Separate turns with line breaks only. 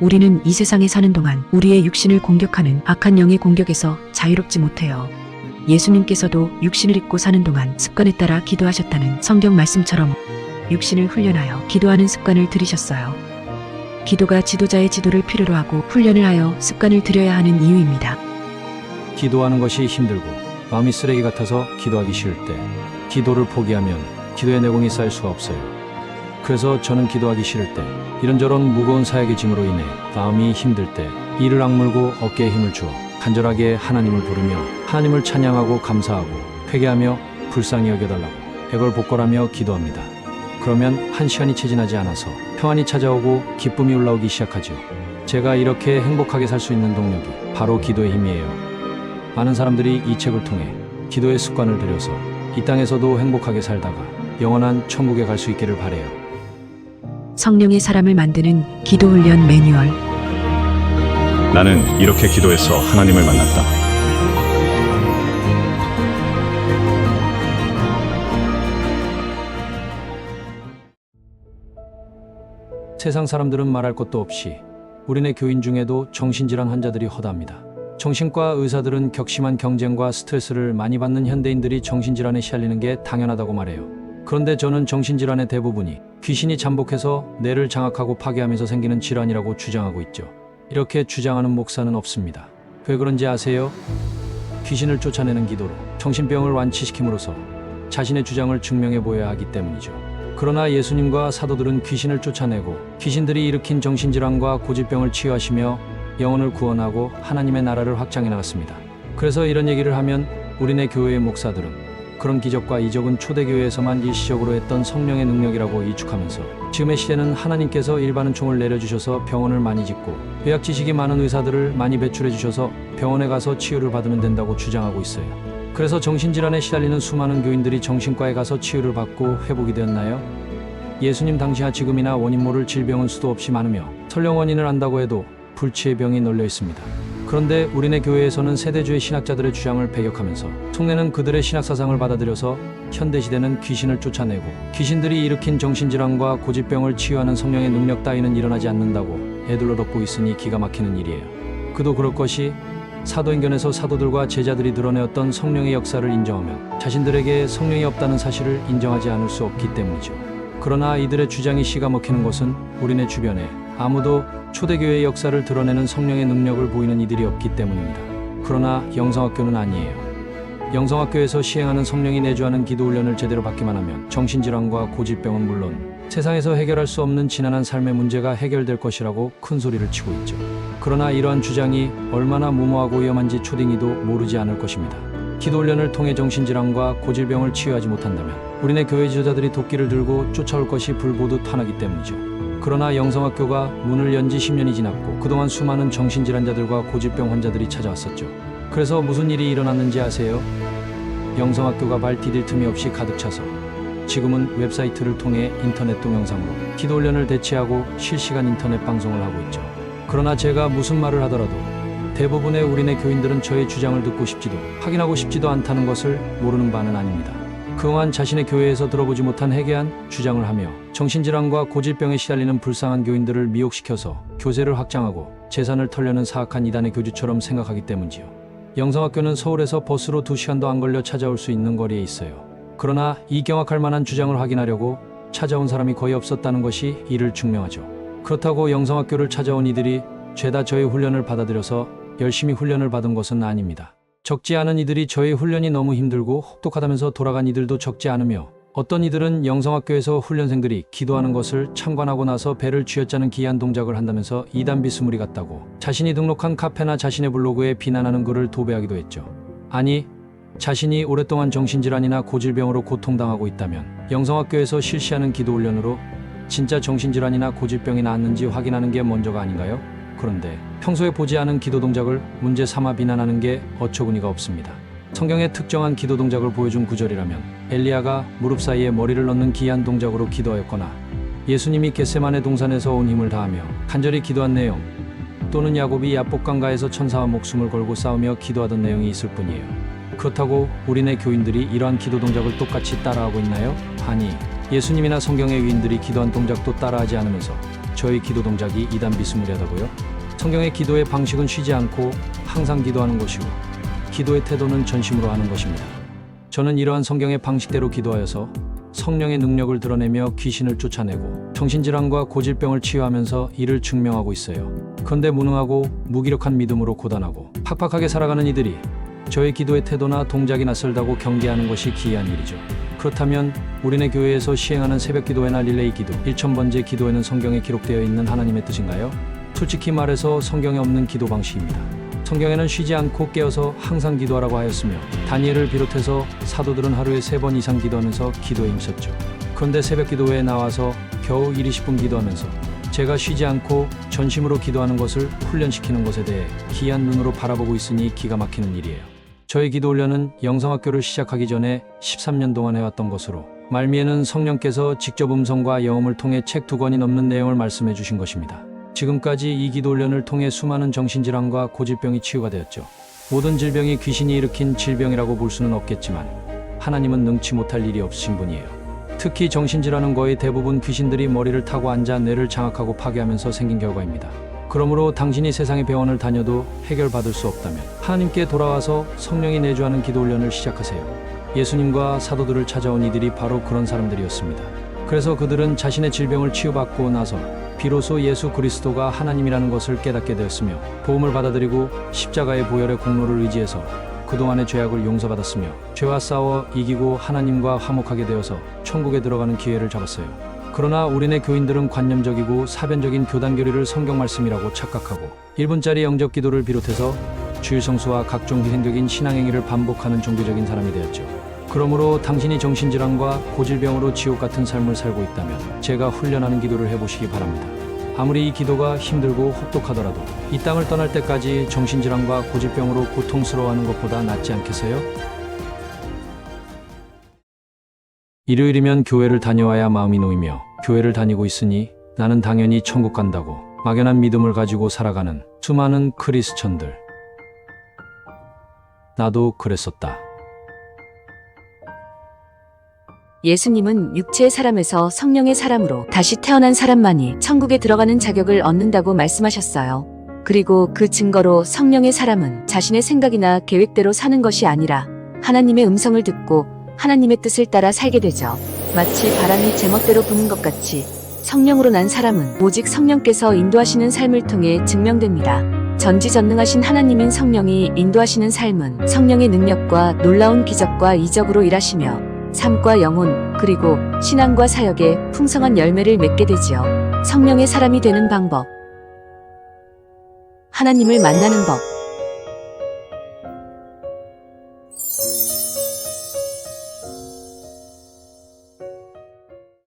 우리는 이 세상에 사는 동안 우리의 육신을 공격하는 악한 영의 공격에서 자유롭지 못해요. 예수님께서도 육신을 입고 사는 동안 습관에 따라 기도하셨다는 성경 말씀처럼 육신을 훈련하여 기도하는 습관을 들이셨어요. 기도가 지도자의 지도를 필요로 하고 훈련을 하여 습관을 들여야 하는 이유입니다.
기도하는 것이 힘들고 마음이 쓰레기 같아서 기도하기 싫을 때 기도를 포기하면 기도의 내공이 쌓일 수가 없어요. 그래서 저는 기도하기 싫을 때 이런저런 무거운 사역의 짐으로 인해 마음이 힘들 때 이를 악물고 어깨에 힘을 주어 간절하게 하나님을 부르며 하나님을 찬양하고 감사하고 회개하며 불쌍히 여겨달라고 백얼복걸하며 기도합니다. 그러면 1시간이 채 지나지 않아서 평안이 찾아오고 기쁨이 올라오기 시작하죠. 제가 이렇게 행복하게 살 수 있는 동력이 바로 기도의 힘이에요. 많은 사람들이 이 책을 통해 기도의 습관을 들여서 이 땅에서도 행복하게 살다가 영원한 천국에 갈 수 있기를 바라요.
성령의 사람을 만드는 기도 훈련 매뉴얼.
나는 이렇게 기도해서 하나님을 만났다.
세상 사람들은 말할 것도 없이 우리네 교인 중에도 정신질환 환자들이 허다합니다. 정신과 의사들은 격심한 경쟁과 스트레스를 많이 받는 현대인들이 정신질환에 시달리는 게 당연하다고 말해요. 그런데 저는 정신질환의 대부분이 귀신이 잠복해서 뇌를 장악하고 파괴하면서 생기는 질환이라고 주장하고 있죠. 이렇게 주장하는 목사는 없습니다. 왜 그런지 아세요? 귀신을 쫓아내는 기도로 정신병을 완치시킴으로써 자신의 주장을 증명해 보여야 하기 때문이죠. 그러나 예수님과 사도들은 귀신을 쫓아내고 귀신들이 일으킨 정신질환과 고질병을 치유하시며 영혼을 구원하고 하나님의 나라를 확장해 나갔습니다. 그래서 이런 얘기를 하면 우리네 교회의 목사들은 그런 기적과 이적은 초대교회에서만 일시적으로 했던 성령의 능력이라고 이축하면서 지금의 시대는 하나님께서 일반 은총을 내려주셔서 병원을 많이 짓고 의학 지식이 많은 의사들을 많이 배출해 주셔서 병원에 가서 치유를 받으면 된다고 주장하고 있어요. 그래서 정신질환에 시달리는 수많은 교인들이 정신과에 가서 치유를 받고 회복이 되었나요? 예수님 당시와 지금이나 원인 모를 질병은 수도 없이 많으며 설령 원인을 안다고 해도 불치의 병이 널려 있습니다. 그런데 우리네 교회에서는 세대주의 신학자들의 주장을 배격하면서 속내는 그들의 신학사상을 받아들여서 현대시대는 귀신을 쫓아내고 귀신들이 일으킨 정신질환과 고질병을 치유하는 성령의 능력 따위는 일어나지 않는다고 애들러 덮고 있으니 기가 막히는 일이에요. 그도 그럴 것이 사도행전에서 사도들과 제자들이 드러내었던 성령의 역사를 인정하면 자신들에게 성령이 없다는 사실을 인정하지 않을 수 없기 때문이죠. 그러나 이들의 주장이 씨가 먹히는 것은 우리네 주변에 아무도 초대교회의 역사를 드러내는 성령의 능력을 보이는 이들이 없기 때문입니다. 그러나 영성학교는 아니에요. 영성학교에서 시행하는 성령이 내주하는 기도훈련을 제대로 받기만 하면 정신질환과 고질병은 물론 세상에서 해결할 수 없는 지난한 삶의 문제가 해결될 것이라고 큰 소리를 치고 있죠. 그러나 이러한 주장이 얼마나 무모하고 위험한지 초딩이도 모르지 않을 것입니다. 기도훈련을 통해 정신질환과 고질병을 치유하지 못한다면 우리네 교회 지도자들이 도끼를 들고 쫓아올 것이 불보듯 화나기 때문이죠. 그러나 영성학교가 문을 연 지 10년이 지났고 그동안 수많은 정신질환자들과 고질병 환자들이 찾아왔었죠. 그래서 무슨 일이 일어났는지 아세요? 영성학교가 발 디딜 틈이 없이 가득 차서 지금은 웹사이트를 통해 인터넷 동영상으로 기도훈련을 대체하고 실시간 인터넷 방송을 하고 있죠. 그러나 제가 무슨 말을 하더라도 대부분의 우리네 교인들은 저의 주장을 듣고 싶지도 확인하고 싶지도 않다는 것을 모르는 바는 아닙니다. 그동안 자신의 교회에서 들어보지 못한 해괴한 주장을 하며 정신질환과 고질병에 시달리는 불쌍한 교인들을 미혹시켜서 교세를 확장하고 재산을 털려는 사악한 이단의 교주처럼 생각하기 때문이지요. 영성학교는 서울에서 버스로 2시간도 안 걸려 찾아올 수 있는 거리에 있어요. 그러나 이 경악할 만한 주장을 확인하려고 찾아온 사람이 거의 없었다는 것이 이를 증명하죠. 그렇다고 영성학교를 찾아온 이들이 죄다 저의 훈련을 받아들여서 열심히 훈련을 받은 것은 아닙니다. 적지 않은 이들이 저의 훈련이 너무 힘들고 혹독하다면서 돌아간 이들도 적지 않으며 어떤 이들은 영성학교에서 훈련생들이 기도하는 것을 참관하고 나서 배를 쥐어짜는 기이한 동작을 한다면서 이단 비스무리 같다고 자신이 등록한 카페나 자신의 블로그에 비난하는 글을 도배하기도 했죠. 아니, 자신이 오랫동안 정신질환이나 고질병으로 고통당하고 있다면 영성학교에서 실시하는 기도훈련으로 진짜 정신질환이나 고질병이 나았는지 확인하는 게 먼저가 아닌가요? 그런데 평소에 보지 않은 기도 동작을 문제 삼아 비난하는 게 어처구니가 없습니다. 성경의 특정한 기도 동작을 보여준 구절이라면 엘리야가 무릎 사이에 머리를 넣는 기이한 동작으로 기도하였거나 예수님이 겟세마네 동산에서 온 힘을 다하며 간절히 기도한 내용 또는 야곱이 야복강가에서 천사와 목숨을 걸고 싸우며 기도하던 내용이 있을 뿐이에요. 그렇다고 우리네 교인들이 이러한 기도 동작을 똑같이 따라하고 있나요? 아니, 예수님이나 성경의 위인들이 기도한 동작도 따라하지 않으면서 저의 기도 동작이 이단 비스무리하다고요? 성경의 기도의 방식은 쉬지 않고 항상 기도하는 것이고 기도의 태도는 전심으로 하는 것입니다. 저는 이러한 성경의 방식대로 기도하여서 성령의 능력을 드러내며 귀신을 쫓아내고 정신질환과 고질병을 치유하면서 이를 증명하고 있어요. 그런데 무능하고 무기력한 믿음으로 고단하고 팍팍하게 살아가는 이들이 저의 기도의 태도나 동작이 낯설다고 경계하는 것이 기이한 일이죠. 그렇다면 우리네 교회에서 시행하는 새벽기도회나 릴레이 기도, 1000번째 기도회는 성경에 기록되어 있는 하나님의 뜻인가요? 솔직히 말해서 성경에 없는 기도 방식입니다. 성경에는 쉬지 않고 깨어서 항상 기도하라고 하였으며 다니엘을 비롯해서 사도들은 하루에 3번 이상 기도하면서 기도에 힘썼죠. 그런데 새벽기도회에 나와서 겨우 1, 20분 기도하면서 제가 쉬지 않고 전심으로 기도하는 것을 훈련시키는 것에 대해 기이한 눈으로 바라보고 있으니 기가 막히는 일이에요. 저희 기도훈련은 영성학교를 시작하기 전에 13년 동안 해왔던 것으로 말미에는 성령께서 직접 음성과 영음을 통해 책 2권이 넘는 내용을 말씀해 주신 것입니다. 지금까지 이 기도훈련을 통해 수많은 정신질환과 고질병이 치유가 되었죠. 모든 질병이 귀신이 일으킨 질병이라고 볼 수는 없겠지만 하나님은 능치 못할 일이 없으신 분이에요. 특히 정신질환은 거의 대부분 귀신들이 머리를 타고 앉아 뇌를 장악하고 파괴하면서 생긴 결과입니다. 그러므로 당신이 세상의 병원을 다녀도 해결받을 수 없다면 하나님께 돌아와서 성령이 내주하는 기도훈련을 시작하세요. 예수님과 사도들을 찾아온 이들이 바로 그런 사람들이었습니다. 그래서 그들은 자신의 질병을 치유받고 나서 비로소 예수 그리스도가 하나님이라는 것을 깨닫게 되었으며 보험을 받아들이고 십자가의 보혈의 공로를 의지해서 그동안의 죄악을 용서받았으며 죄와 싸워 이기고 하나님과 화목하게 되어서 천국에 들어가는 기회를 잡았어요. 그러나 우리네 교인들은 관념적이고 사변적인 교단 교리를 성경 말씀이라고 착각하고 1분짜리 영접 기도를 비롯해서 주일 성수와 각종 희생적인 신앙행위를 반복하는 종교적인 사람이 되었죠. 그러므로 당신이 정신질환과 고질병으로 지옥 같은 삶을 살고 있다면 제가 훈련하는 기도를 해보시기 바랍니다. 아무리 이 기도가 힘들고 혹독하더라도 이 땅을 떠날 때까지 정신질환과 고질병으로 고통스러워하는 것보다 낫지 않겠어요? 일요일이면 교회를 다녀와야 마음이 놓이며 교회를 다니고 있으니 나는 당연히 천국 간다고 막연한 믿음을 가지고 살아가는 수많은 크리스천들. 나도 그랬었다.
예수님은 육체의 사람에서 성령의 사람으로 다시 태어난 사람만이 천국에 들어가는 자격을 얻는다고 말씀하셨어요. 그리고 그 증거로 성령의 사람은 자신의 생각이나 계획대로 사는 것이 아니라 하나님의 음성을 듣고 하나님의 뜻을 따라 살게 되죠. 마치 바람이 제멋대로 부는 것 같이 성령으로 난 사람은 오직 성령께서 인도하시는 삶을 통해 증명됩니다. 전지전능하신 하나님인 성령이 인도하시는 삶은 성령의 능력과 놀라운 기적과 이적으로 일하시며 삶과 영혼 그리고 신앙과 사역에 풍성한 열매를 맺게 되지요. 성령의 사람이 되는 방법. 하나님을 만나는 법.